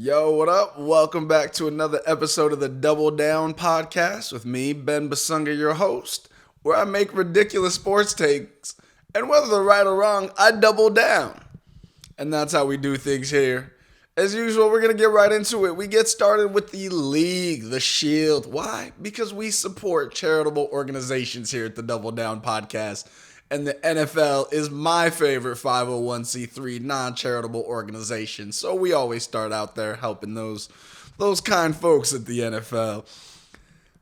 Yo, what up? Welcome back to another episode of the Double Down podcast with me, Ben Basunga, your host, where I make ridiculous sports takes, and whether they're right or wrong, I double down. And that's how we do things here. As usual, we're going to get right into it. We get started with the league, the shield. Why? Because we support charitable organizations here at the Double Down podcast. And the NFL is my favorite 501c3 non-charitable organization. So we always start out there helping those kind folks at the NFL.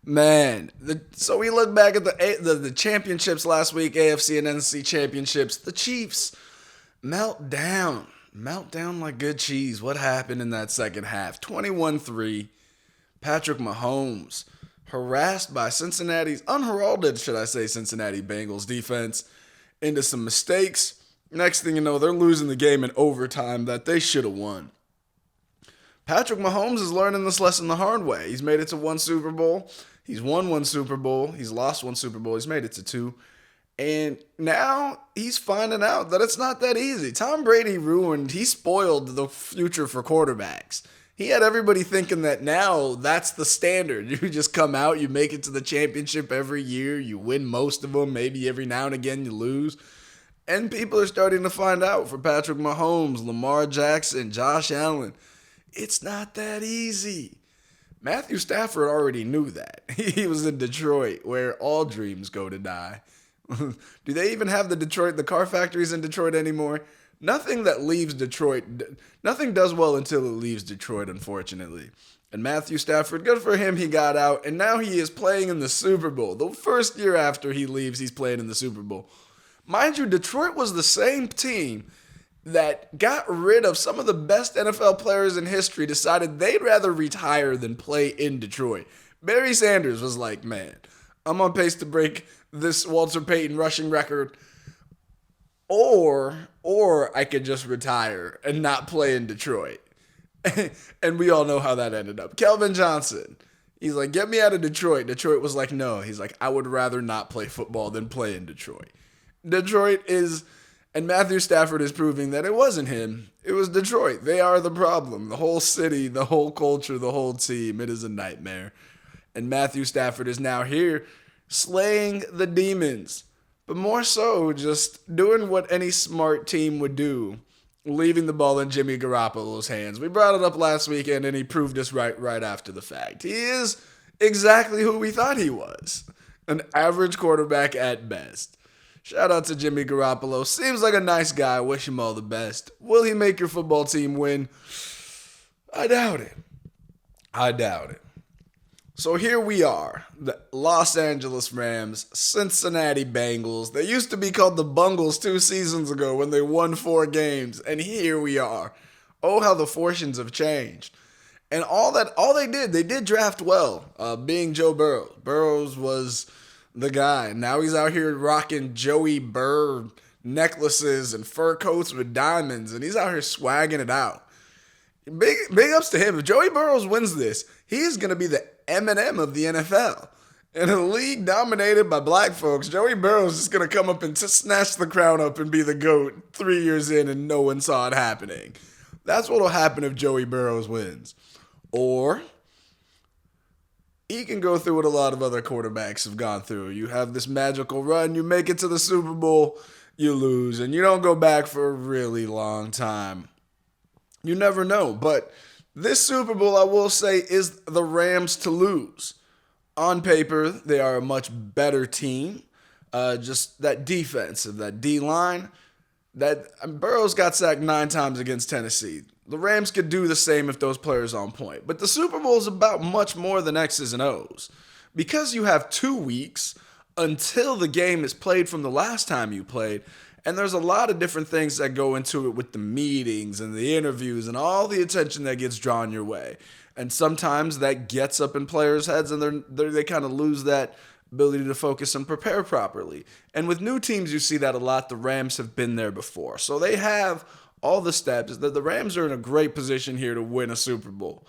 Man, so we look back at the championships last week, AFC and NFC championships. The Chiefs meltdown like good cheese. What happened in that second half? 21-3. Patrick Mahomes harassed by unheralded Cincinnati Bengals defense into some mistakes. Next thing you know, they're losing the game in overtime that they should have won. Patrick Mahomes is learning this lesson the hard way. He's made it to one Super Bowl. He's won one Super Bowl. He's lost one Super Bowl. He's made it to two. And now he's finding out that it's not that easy. Tom Brady he spoiled the future for quarterbacks. He had everybody thinking that now that's the standard. You just come out, you make it to the championship every year, you win most of them, maybe every now and again you lose. And people are starting to find out for Patrick Mahomes, Lamar Jackson, Josh Allen, it's not that easy. Matthew Stafford already knew that. He was in Detroit, where all dreams go to die. Do they even have the car factories in Detroit anymore? Nothing that leaves Detroit, nothing does well until it leaves Detroit, unfortunately. And Matthew Stafford, good for him, he got out, and now he is playing in the Super Bowl. The first year after he leaves, he's playing in the Super Bowl. Mind you, Detroit was the same team that got rid of some of the best NFL players in history, decided they'd rather retire than play in Detroit. Barry Sanders was like, man, I'm on pace to break this Walter Payton rushing record, or I could just retire and not play in Detroit. And we all know how that ended up. Kelvin Johnson, he's like, get me out of Detroit. Detroit was like, no. He's like, I would rather not play football than play in Detroit. And Matthew Stafford is proving that it wasn't him. It was Detroit. They are the problem. The whole city, the whole culture, the whole team. It is a nightmare. And Matthew Stafford is now here slaying the demons. But more so, just doing what any smart team would do, leaving the ball in Jimmy Garoppolo's hands. We brought it up last weekend, and he proved us right after the fact. He is exactly who we thought he was, an average quarterback at best. Shout out to Jimmy Garoppolo. Seems like a nice guy. Wish him all the best. Will he make your football team win? I doubt it. So here we are, the Los Angeles Rams, Cincinnati Bengals. They used to be called the Bungles 2 seasons ago when they won 4 games, and here we are. Oh, how the fortunes have changed. And all they did draft well, being Joe Burrow. Burrows was the guy. Now he's out here rocking Joey Burr necklaces and fur coats with diamonds, and he's out here swagging it out. Big ups to him. If Joey Burrows wins this, he is going to be the Eminem of the NFL. In a league dominated by black folks, Joey Burrows is going to come up and just snatch the crown up and be the GOAT 3 years in and no one saw it happening. That's what will happen if Joey Burrows wins. Or he can go through what a lot of other quarterbacks have gone through. You have this magical run, you make it to the Super Bowl, you lose, and you don't go back for a really long time. You never know, but this Super Bowl, I will say, is the Rams to lose. On paper, they are a much better team. Just that defense, that D-line, Burrows got sacked 9 times against Tennessee. The Rams could do the same if those players are on point. But the Super Bowl is about much more than X's and O's. Because you have 2 weeks until the game is played from the last time you played, and there's a lot of different things that go into it with the meetings and the interviews and all the attention that gets drawn your way. And sometimes that gets up in players' heads and they kind of lose that ability to focus and prepare properly. And with new teams, you see that a lot. The Rams have been there before. So they have all the steps. The Rams are in a great position here to win a Super Bowl.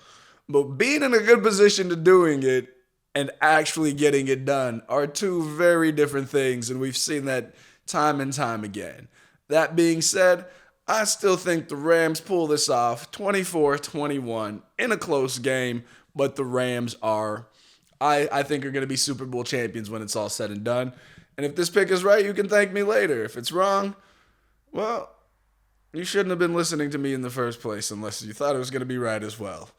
But being in a good position to doing it and actually getting it done are 2 very different things. And we've seen that time and time again. That being said, I still think the Rams pull this off 24-21 in a close game, but the Rams are, I think, are going to be Super Bowl champions when it's all said and done. And if this pick is right, you can thank me later. If it's wrong, well, you shouldn't have been listening to me in the first place unless you thought it was going to be right as well.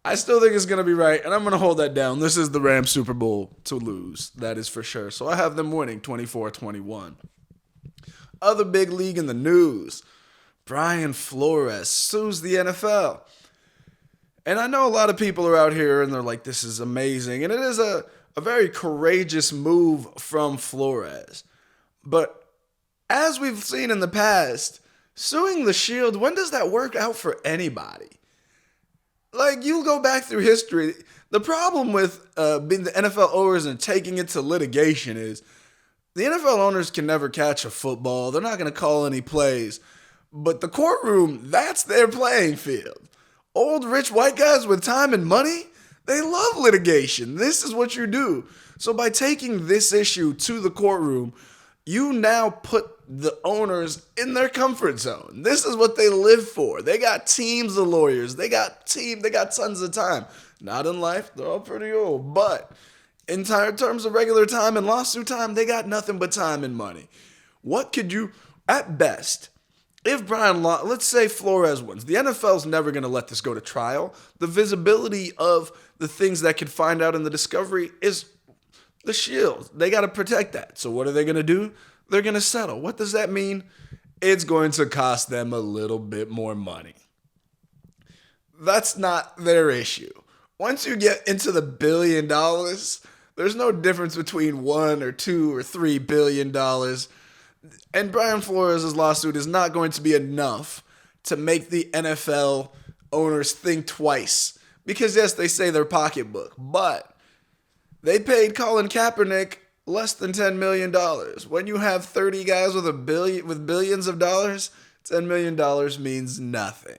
I still think it's going to be right, and I'm going to hold that down. This is the Rams Super Bowl to lose. That is for sure. So I have them winning 24-21. Other big league in the news. Brian Flores sues the NFL. And I know a lot of people are out here and they're like, this is amazing. And it is a very courageous move from Flores. But as we've seen in the past, suing the Shield, when does that work out for anybody? Like, you go back through history. The problem with being the NFL owners and taking it to litigation is the NFL owners can never catch a football. They're not going to call any plays. But the courtroom, that's their playing field. Old rich white guys with time and money, they love litigation. This is what you do. So by taking this issue to the courtroom, you now put the owners in their comfort zone. This is what they live for. They got teams of lawyers. They got tons of time. Not in life, they're all pretty old. But in terms of regular time and lawsuit time, they got nothing but time and money. What could you, at best, if let's say Flores wins, the NFL's never going to let this go to trial. The visibility of the things that could find out in the discovery is the Shield. They got to protect that. So what are they going to do? They're going to settle. What does that mean? It's going to cost them a little bit more money. That's not their issue. Once you get into the $1 billion, there's no difference between $1 or $2 or $3 billion. And Brian Flores' lawsuit is not going to be enough to make the NFL owners think twice. Because yes, they say their pocketbook, but they paid Colin Kaepernick less than $10 million. When you have 30 guys with billions of dollars, $10 million means nothing.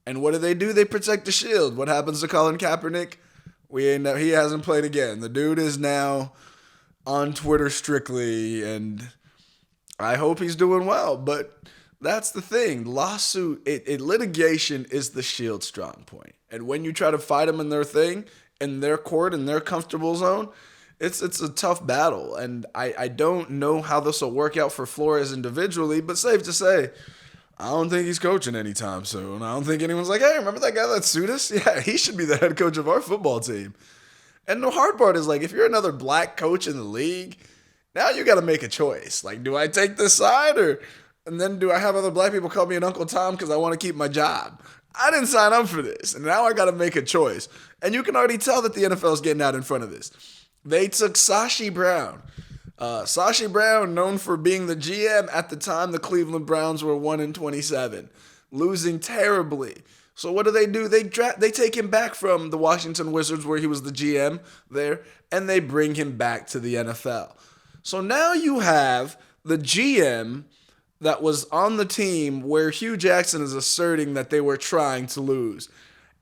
And what do? They protect the Shield. What happens to Colin Kaepernick? He hasn't played again. The dude is now on Twitter strictly, and I hope he's doing well, but that's the thing. Litigation is the Shield's strong point. And when you try to fight them in their thing, in their court, in their comfortable zone, it's a tough battle. And I don't know how this will work out for Flores individually, but safe to say, I don't think he's coaching anytime soon. I don't think anyone's like, hey, remember that guy that sued us? Yeah, he should be the head coach of our football team. And the hard part is, like, if you're another black coach in the league, now you got to make a choice. Like, do I take this side, and then do I have other black people call me an Uncle Tom because I want to keep my job? I didn't sign up for this, and now I got to make a choice. And you can already tell that the NFL is getting out in front of this. They took Sashi Brown. Sashi Brown, known for being the GM at the time the Cleveland Browns were 1-27, losing terribly. So what do? They take him back from the Washington Wizards, where he was the GM there, and they bring him back to the NFL. So now you have the GM that was on the team where Hugh Jackson is asserting that they were trying to lose.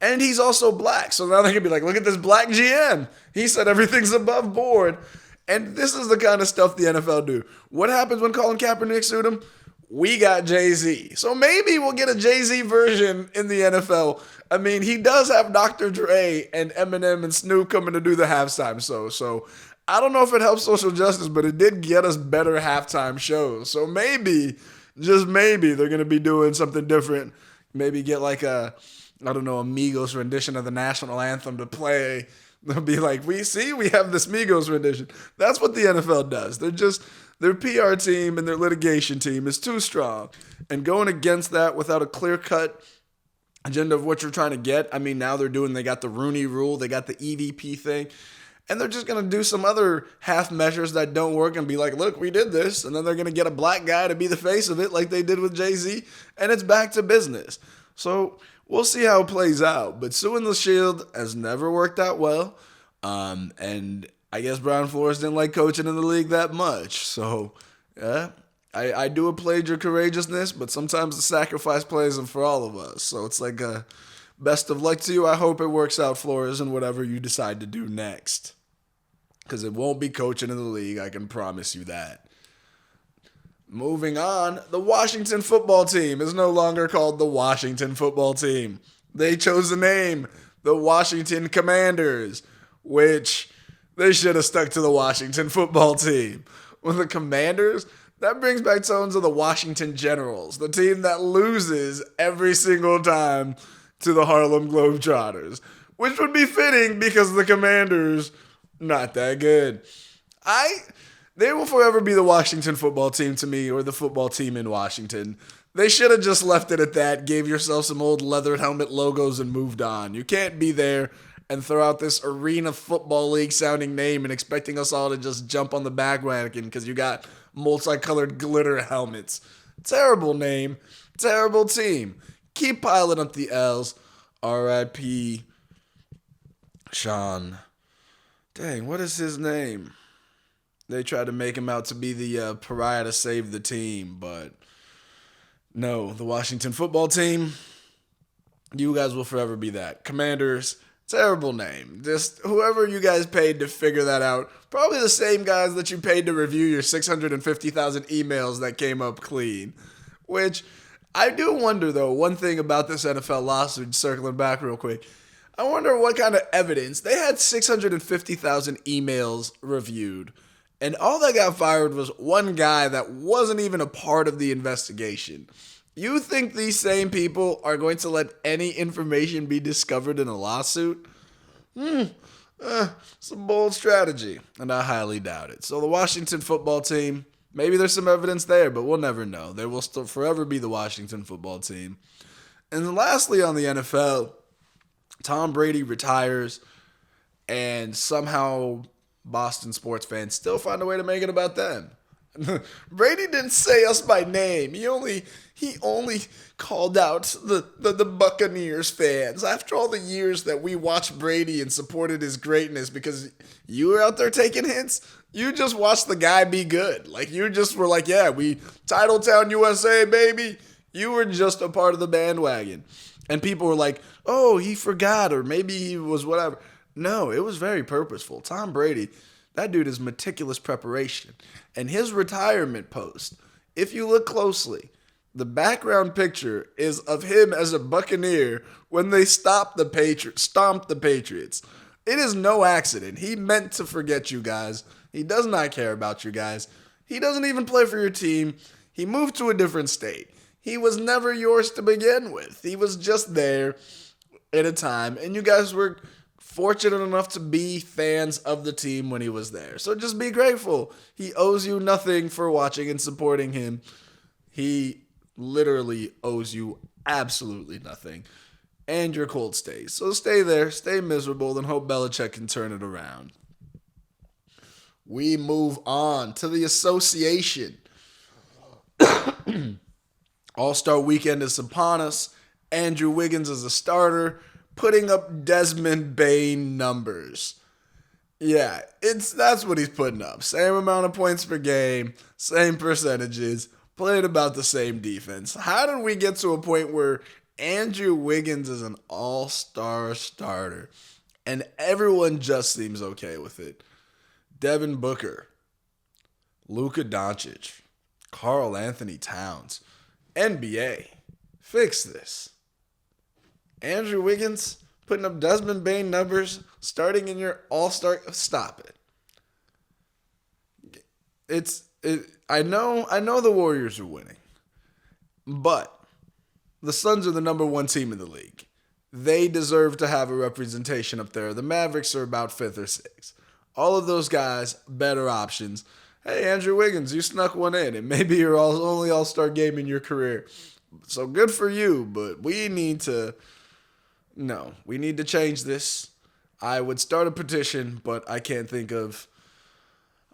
And he's also black. So now they can be like, look at this black GM. He said everything's above board. And this is the kind of stuff the NFL do. What happens when Colin Kaepernick sued him? We got Jay-Z. So maybe we'll get a Jay-Z version in the NFL. I mean, he does have Dr. Dre and Eminem and Snoop coming to do the halftime show. So I don't know if it helps social justice, but it did get us better halftime shows. So maybe, just maybe, they're going to be doing something different. Maybe get like a Migos rendition of the national anthem to play. They'll be like, we have this Migos rendition. That's what the NFL does. Their PR team and their litigation team is too strong. And going against that without a clear-cut agenda of what you're trying to get, I mean, now they got the Rooney Rule, they got the EVP thing. And they're just going to do some other half measures that don't work and be like, look, we did this. And then they're going to get a black guy to be the face of it like they did with Jay-Z. And it's back to business. So we'll see how it plays out. But suing the Shield has never worked out well. And I guess Brian Flores didn't like coaching in the league that much. So, yeah, I do applaud your courageousness. But sometimes the sacrifice plays for all of us. So it's like best of luck to you. I hope it works out, Flores, and whatever you decide to do next. Because it won't be coaching in the league, I can promise you that. Moving on, the Washington football team is no longer called the Washington football team. They chose the name, the Washington Commanders, which they should have stuck to the Washington football team. With the Commanders, that brings back tones of the Washington Generals, the team that loses every single time to the Harlem Globetrotters, which would be fitting because the Commanders, not that good. They will forever be the Washington football team to me, or the football team in Washington. They should have just left it at that, gave yourself some old leather helmet logos, and moved on. You can't be there and throw out this Arena Football League sounding name and expecting us all to just jump on the bandwagon because you got multicolored glitter helmets. Terrible name, terrible team. Keep piling up the L's. R.I.P. Sean. Dang, what is his name? They tried to make him out to be the pariah to save the team, but no, the Washington football team, you guys will forever be that. Commanders, terrible name. Just whoever you guys paid to figure that out, probably the same guys that you paid to review your 650,000 emails that came up clean. Which, I do wonder though, one thing about this NFL lawsuit, circling back real quick, I wonder what kind of evidence. They had 650,000 emails reviewed. And all that got fired was one guy that wasn't even a part of the investigation. You think these same people are going to let any information be discovered in a lawsuit? It's a bold strategy, and I highly doubt it. So the Washington football team, maybe there's some evidence there, but we'll never know. They will still forever be the Washington football team. And lastly on the NFL, Tom Brady retires, and somehow Boston sports fans still find a way to make it about them. Brady didn't say us by name. He only called out the Buccaneers fans. After all the years that we watched Brady and supported his greatness because you were out there taking hints, you just watched the guy be good. Like, you just were like, yeah, we Titletown USA, baby. You were just a part of the bandwagon. And people were like, oh, he forgot, or maybe he was whatever. No, it was very purposeful. Tom Brady, that dude is meticulous preparation. And his retirement post, if you look closely, the background picture is of him as a Buccaneer when they stomped the Patriots. It is no accident. He meant to forget you guys. He does not care about you guys. He doesn't even play for your team. He moved to a different state. He was never yours to begin with. He was just there at a time, and you guys were fortunate enough to be fans of the team when he was there. So just be grateful. He owes you nothing for watching and supporting him. He literally owes you absolutely nothing. And your cold stays. So stay there, stay miserable, and hope Belichick can turn it around. We move on to the association. All-Star Weekend is upon us. Andrew Wiggins is a starter, putting up Desmond Bain numbers. Yeah, that's what he's putting up. Same amount of points per game, same percentages, playing about the same defense. How did we get to a point where Andrew Wiggins is an all-star starter and everyone just seems okay with it? Devin Booker, Luka Doncic, Karl Anthony Towns, NBA, fix this. Andrew Wiggins putting up Desmond Bain numbers, starting in your all-star. Stop it. I know the Warriors are winning, but the Suns are the number one team in the league. They deserve to have a representation up there. The Mavericks are about 5th or 6th. All of those guys, better options. Hey, Andrew Wiggins, you snuck one in. It may be your only all-star game in your career. So good for you, but we need to change this. I would start a petition, but I can't think of.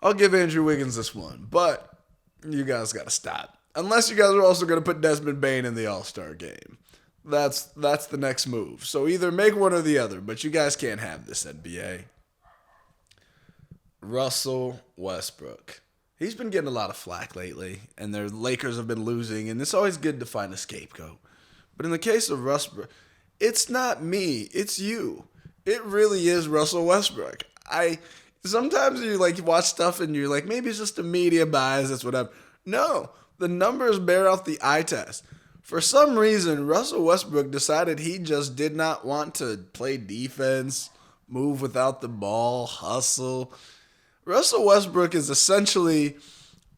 I'll give Andrew Wiggins this one, but you guys got to stop. Unless you guys are also going to put Desmond Bain in the All-Star game. That's the next move. So either make one or the other, but you guys can't have this, NBA. Russell Westbrook. He's been getting a lot of flack lately, and their Lakers have been losing, and it's always good to find a scapegoat. But in the case of Westbrook, it's not me, it's you. It really is Russell Westbrook. Sometimes you watch stuff and you're like, maybe it's just a media bias, that's whatever. No, the numbers bear out the eye test. For some reason, Russell Westbrook decided he just did not want to play defense, move without the ball, hustle. Russell Westbrook is essentially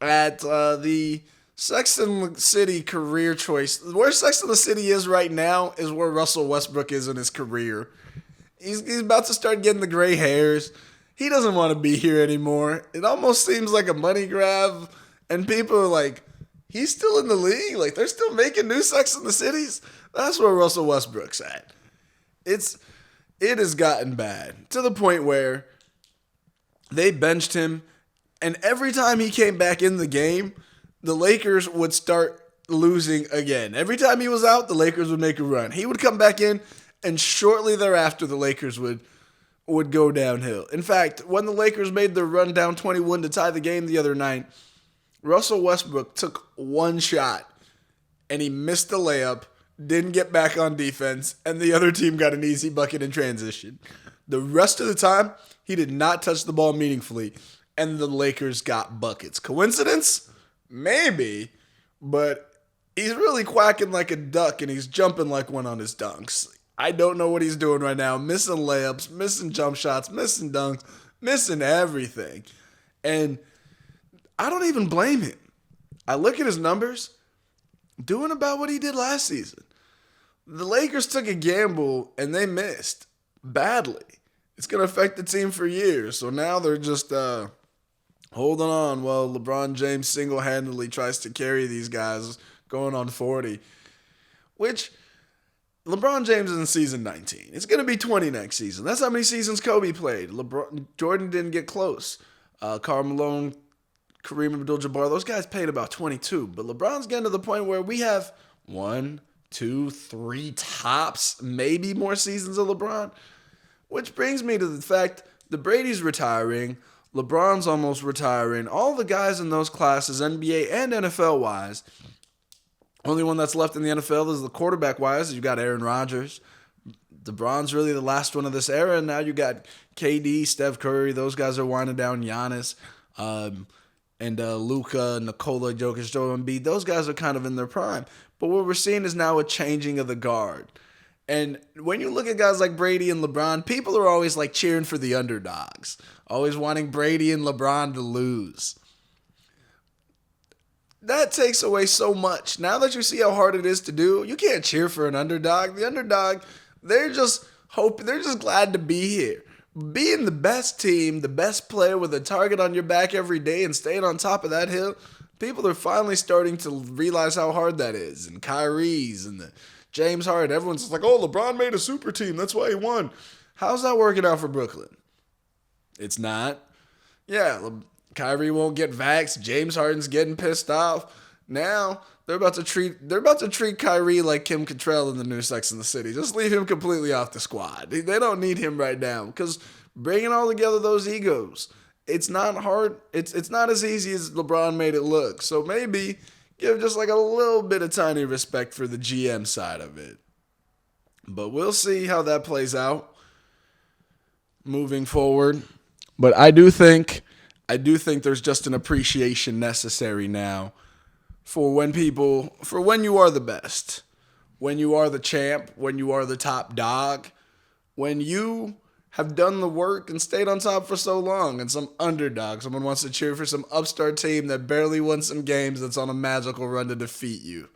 at the Sex and the City career choice. Where Sex and the City is right now is where Russell Westbrook is in his career. He's about to start getting the gray hairs. He doesn't want to be here anymore. It almost seems like a money grab, and people are like, he's still in the league? Like, they're still making new Sex and the Cities? That's where Russell Westbrook's at. It has gotten bad to the point where they benched him, and every time he came back in the game, the Lakers would start losing again. Every time he was out, the Lakers would make a run. He would come back in, and shortly thereafter, the Lakers would go downhill. In fact, when the Lakers made their run down 21 to tie the game the other night, Russell Westbrook took one shot, and he missed the layup, didn't get back on defense, and the other team got an easy bucket in transition. The rest of the time, he did not touch the ball meaningfully, and the Lakers got buckets. Coincidence? Maybe, but he's really quacking like a duck, and he's jumping like one on his dunks. I don't know what he's doing right now. Missing layups, missing jump shots, missing dunks, missing everything. And I don't even blame him. I look at his numbers, doing about what he did last season. The Lakers took a gamble, and they missed badly. It's going to affect the team for years. So now they're just holding on while LeBron James single-handedly tries to carry these guys going on 40, which LeBron James is in season 19. It's going to be 20 next season. That's how many seasons Kobe played. Jordan didn't get close. Karl Malone, Kareem Abdul-Jabbar, those guys played about 22. But LeBron's getting to the point where we have 1, 2, 3 tops, maybe more seasons of LeBron. Which brings me to the fact that Brady's retiring, LeBron's almost retiring. All the guys in those classes, NBA and NFL-wise, only one that's left in the NFL is the quarterback-wise. You got Aaron Rodgers. LeBron's really the last one of this era. And now you got KD, Steph Curry. Those guys are winding down. Giannis, and Luka, Nikola Jokic, Joel Embiid. Those guys are kind of in their prime. But what we're seeing is now a changing of the guard. And when you look at guys like Brady and LeBron, people are always like cheering for the underdogs. Always wanting Brady and LeBron to lose. That takes away so much. Now that you see how hard it is to do, you can't cheer for an underdog. The underdog, they're just glad to be here. Being the best team, the best player with a target on your back every day and staying on top of that hill, people are finally starting to realize how hard that is. And Kyrie's and the James Harden, everyone's just like, oh, LeBron made a super team. That's why he won. How's that working out for Brooklyn? It's not. Yeah, Kyrie won't get vaxxed. James Harden's getting pissed off. Now they're about to treat Kyrie like Kim Cattrall in the new Sex and the City. Just leave him completely off the squad. They don't need him right now because bringing all together those egos, it's not hard. It's not as easy as LeBron made it look. So maybe give just like a little bit of tiny respect for the GM side of it. But we'll see how that plays out moving forward. But I do think there's just an appreciation necessary now for when you are the best, when you are the champ, when you are the top dog, when you have done the work and stayed on top for so long, and some underdog, someone wants to cheer for some upstart team that barely won some games that's on a magical run to defeat you.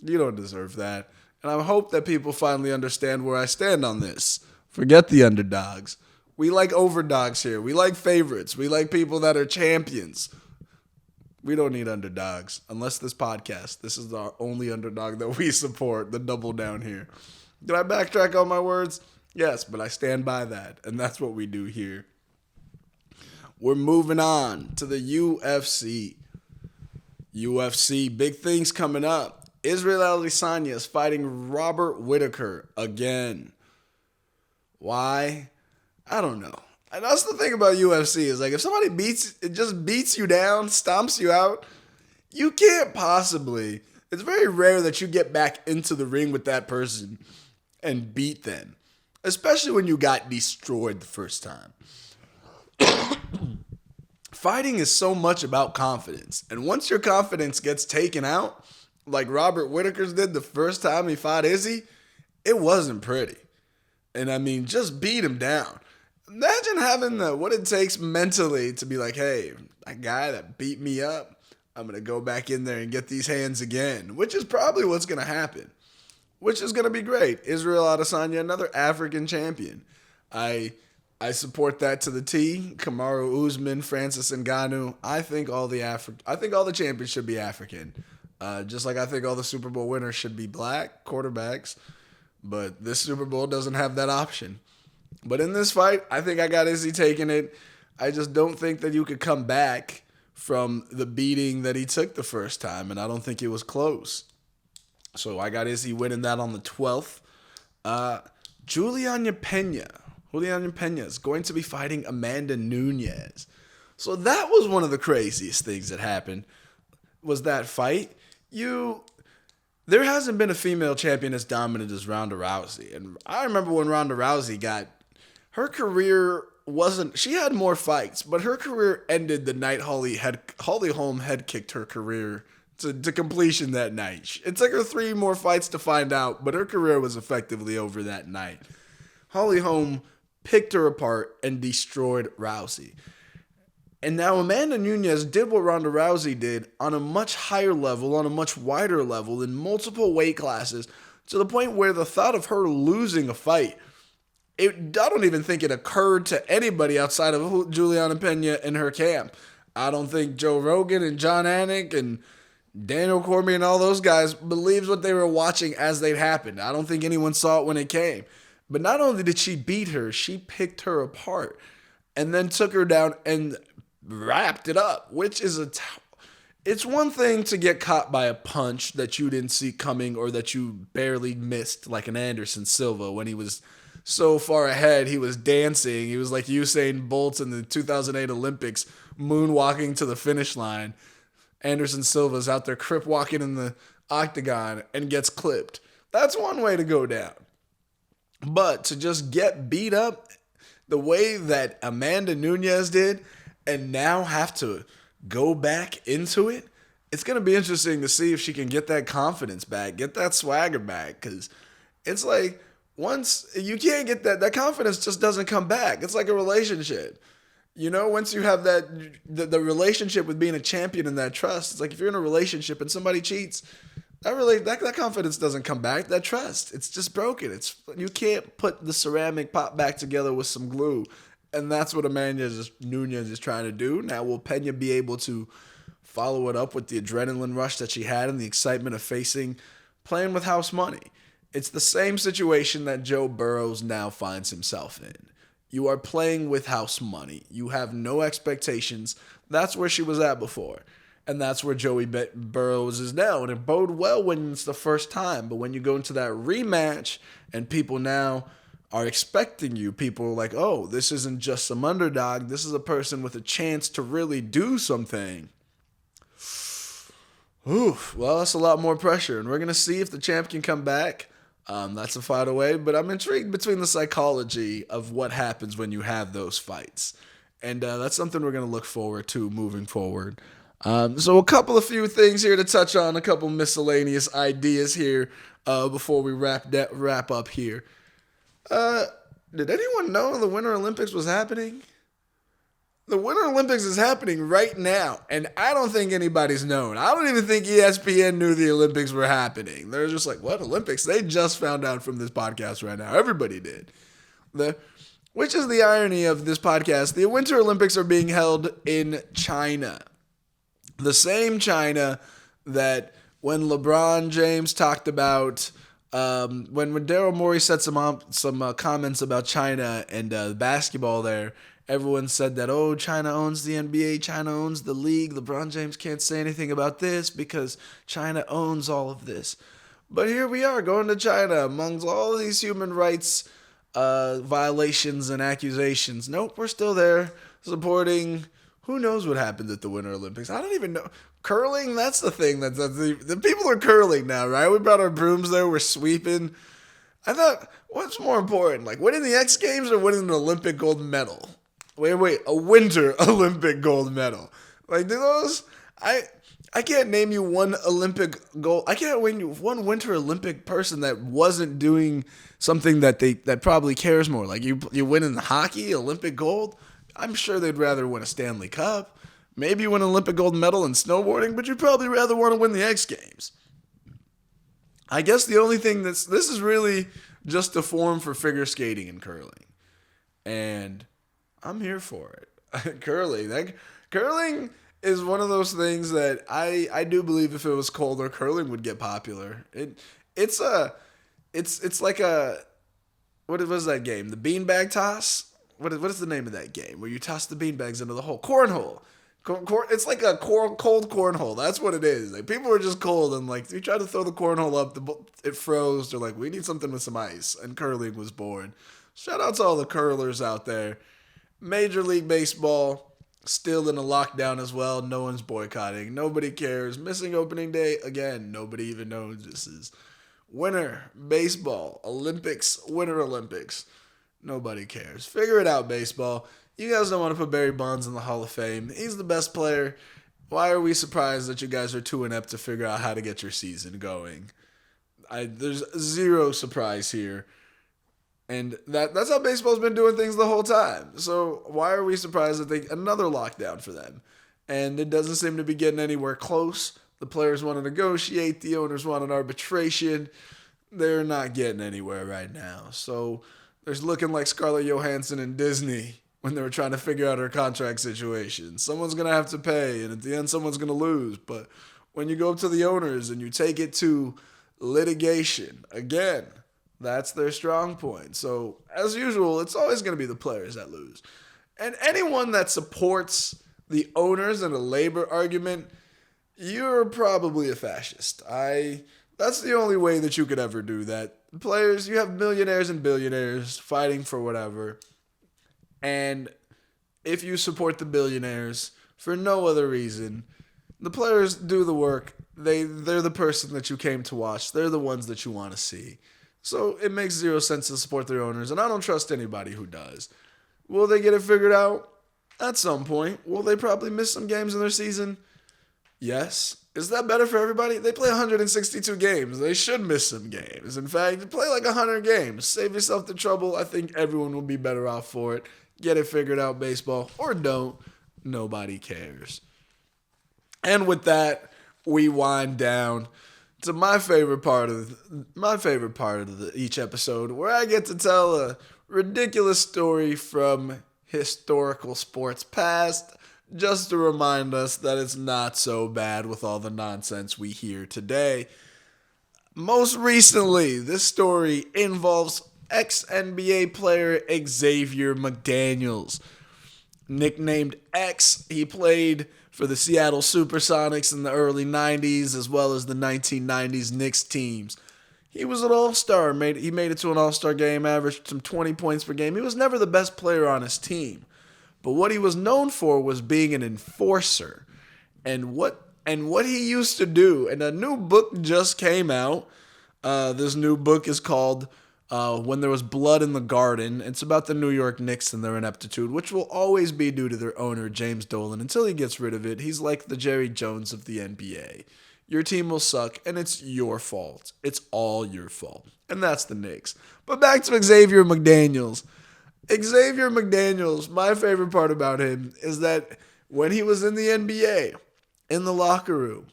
You don't deserve that. And I hope that people finally understand where I stand on this. Forget the underdogs. We like overdogs here. We like favorites. We like people that are champions. We don't need underdogs. Unless this podcast. This is our only underdog that we support. The double down here. Did I backtrack on my words? Yes, but I stand by that. And that's what we do here. We're moving on to the UFC. UFC, big things coming up. Israel Adesanya is fighting Robert Whittaker again. Why? I don't know. And that's the thing about UFC is like if somebody just beats you down, stomps you out, you can't possibly. It's very rare that you get back into the ring with that person and beat them, especially when you got destroyed the first time. fighting is so much about confidence. And once your confidence gets taken out, like Robert Whittaker's did the first time he fought Izzy, it wasn't pretty. And I mean, just beat him down. Imagine having what it takes mentally to be like, hey, that guy that beat me up, I'm going to go back in there and get these hands again, which is probably what's going to happen, which is going to be great. Israel Adesanya, another African champion. I support that to the T. Kamaru Usman, Francis Ngannou. I think all the champions should be African. Just like I think all the Super Bowl winners should be black quarterbacks. But this Super Bowl doesn't have that option. But in this fight, I think I got Izzy taking it. I just don't think that you could come back from the beating that he took the first time, and I don't think it was close. So I got Izzy winning that on the 12th. Julianna Pena is going to be fighting Amanda Nunes. So that was one of the craziest things that happened, was that fight. There hasn't been a female champion as dominant as Ronda Rousey. And I remember when Ronda Rousey her career she had more fights, but her career ended the night Holly Holm head kicked her career to completion that night. It took her 3 more fights to find out, but her career was effectively over that night. Holly Holm picked her apart and destroyed Rousey. And now Amanda Nunes did what Ronda Rousey did on a much higher level, on a much wider level, in multiple weight classes, to the point where the thought of her losing a fight, I don't even think it occurred to anybody outside of Julianna Pena and her camp. I don't think Joe Rogan and John Anik and Daniel Cormier and all those guys believed what they were watching as they happened. I don't think anyone saw it when it came. But not only did she beat her, she picked her apart and then took her down and wrapped it up, which is it's one thing to get caught by a punch that you didn't see coming or that you barely missed, like an Anderson Silva when he was so far ahead, he was dancing. He was like Usain Bolt in the 2008 Olympics, moonwalking to the finish line. Anderson Silva's out there crip walking in the octagon and gets clipped. That's one way to go down. But to just get beat up the way that Amanda Nunes did and now have to go back into it, it's going to be interesting to see if she can get that confidence back, get that swagger back, because it's like once you can't get that confidence just doesn't come back. It's like a relationship. Once you have the relationship with being a champion and that trust, it's like if you're in a relationship and somebody cheats, that confidence doesn't come back. That trust, it's just broken. You can't put the ceramic pot back together with some glue. And that's what Amanda Nunes is trying to do. Now, will Pena be able to follow it up with the adrenaline rush that she had and the excitement of playing with house money? It's the same situation that Joe Burrows now finds himself in. You are playing with house money. You have no expectations. That's where she was at before. And that's where Joey Burrows is now. And it bode well when it's the first time. But when you go into that rematch and people now are expecting you, people are like, oh, this isn't just some underdog. This is a person with a chance to really do something. Oof, well, that's a lot more pressure. And we're going to see if the champ can come back. That's a fight away. But I'm intrigued between the psychology of what happens when you have those fights. And that's something we're going to look forward to moving forward. So a few things here to touch on, a couple miscellaneous ideas here before we wrap up here. Did anyone know the Winter Olympics was happening? The Winter Olympics is happening right now, and I don't think anybody's known. I don't even think ESPN knew the Olympics were happening. They're just like, what, Olympics? They just found out from this podcast right now. Everybody did. Which is the irony of this podcast. The Winter Olympics are being held in China. The same China that when LeBron James talked about, when Daryl Morey said some comments about China and basketball there, everyone said that, oh, China owns the NBA, China owns the league, LeBron James can't say anything about this because China owns all of this. But here we are going to China amongst all of these human rights violations and accusations. Nope, we're still there supporting. Who knows what happened at the Winter Olympics? I don't even know. Curling, that's the thing. The people are curling now, right? We brought our brooms there. We're sweeping. I thought, what's more important, like winning the X Games or winning an Olympic gold medal? Wait, a winter Olympic gold medal. Like, do those, I can't name you one Olympic gold. I can't name you one winter Olympic person that wasn't doing something that probably cares more. Like you win in hockey, Olympic gold. I'm sure they'd rather win a Stanley Cup. Maybe win an Olympic gold medal in snowboarding, but you'd probably rather want to win the X Games. I guess the only thing this is really just a form for figure skating and curling. And I'm here for it. Curling is one of those things that I do believe if it was colder, curling would get popular. It's like a, what was that game? The beanbag toss? What is the name of that game where you toss the beanbags into the hole? Cornhole. It's like a cold cornhole. That's what it is. Like, people are just cold, and like you try to throw the cornhole up, it froze. They're like, we need something with some ice, and curling was born. Shout out to all the curlers out there. Major League Baseball still in a lockdown as well. No one's boycotting. Nobody cares. Missing opening day again. Nobody even knows this is winter baseball Olympics. Winter Olympics. Nobody cares. Figure it out, baseball. You guys don't want to put Barry Bonds in the Hall of Fame. He's the best player. Why are we surprised that you guys are too inept to figure out how to get your season going? There's zero surprise here. And that's how baseball's been doing things the whole time. So why are we surprised that another lockdown for them? And it doesn't seem to be getting anywhere close. The players want to negotiate. The owners want an arbitration. They're not getting anywhere right now. So there's looking like Scarlett Johansson and Disney when they were trying to figure out her contract situation. Someone's going to have to pay, and at the end, someone's going to lose. But when you go up to the owners and you take it to litigation, again, that's their strong point. So, as usual, it's always going to be the players that lose. And anyone that supports the owners in a labor argument, you're probably a fascist. That's the only way that you could ever do that. Players, you have millionaires and billionaires fighting for whatever. And if you support the billionaires for no other reason, the players do the work. They're the person that you came to watch. They're the ones that you want to see. So it makes zero sense to support their owners, and I don't trust anybody who does. Will they get it figured out? At some point. Will they probably miss some games in their season? Yes. Is that better for everybody? They play 162 games. They should miss some games. In fact, play like 100 games. Save yourself the trouble. I think everyone will be better off for it. Get it figured out, baseball, or don't. Nobody cares. And with that, we wind down to my favorite part of each episode, where I get to tell a ridiculous story from historical sports past, just to remind us that it's not so bad with all the nonsense we hear today. Most recently, this story involves ex-NBA player Xavier McDaniel. Nicknamed X, he played for the Seattle Supersonics in the early 90s as well as the 1990s Knicks teams. He was an all-star. He made it to an all-star game, averaged some 20 points per game. He was never the best player on his team. But what he was known for was being an enforcer. And what he used to do, and a new book just came out. This new book is called When There Was Blood in the Garden. It's about the New York Knicks and their ineptitude, which will always be due to their owner, James Dolan, until he gets rid of it. He's like the Jerry Jones of the NBA. Your team will suck, and it's your fault. It's all your fault. And that's the Knicks. But back to Xavier McDaniel. Xavier McDaniel, my favorite part about him is that when he was in the NBA, in the locker room,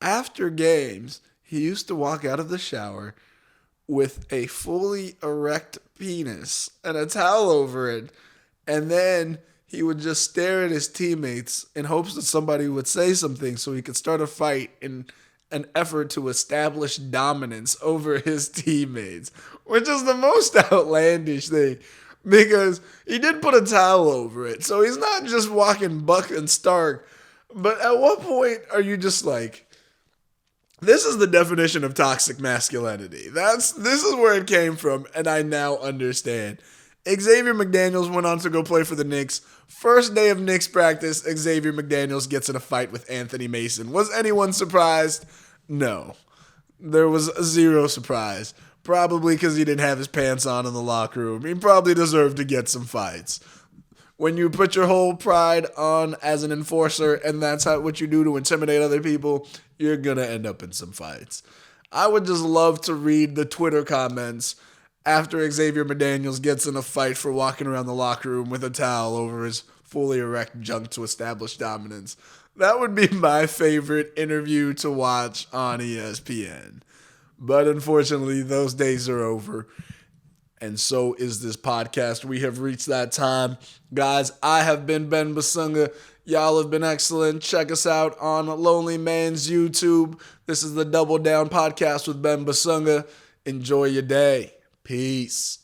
after games, he used to walk out of the shower with a fully erect penis and a towel over it, and then he would just stare at his teammates in hopes that somebody would say something so he could start a fight in an effort to establish dominance over his teammates, which is the most outlandish thing. Because he did put a towel over it. So he's not just walking buck and stark. But at what point are you just like, this is the definition of toxic masculinity. This is where it came from, and I now understand. Xavier McDaniel went on to go play for the Knicks. First day of Knicks practice, Xavier McDaniel gets in a fight with Anthony Mason. Was anyone surprised? No. There was zero surprise. Probably because he didn't have his pants on in the locker room. He probably deserved to get some fights. when you put your whole pride on as an enforcer and that's what you do to intimidate other people, you're going to end up in some fights. I would just love to read the Twitter comments after Xavier McDaniel gets in a fight for walking around the locker room with a towel over his fully erect junk to establish dominance. That would be my favorite interview to watch on ESPN. But unfortunately, those days are over. And so is this podcast. We have reached that time. Guys, I have been Ben Basunga. Y'all have been excellent. Check us out on LonelyMans YouTube. This is the Double Down Podcast with Ben Basunga. Enjoy your day. Peace.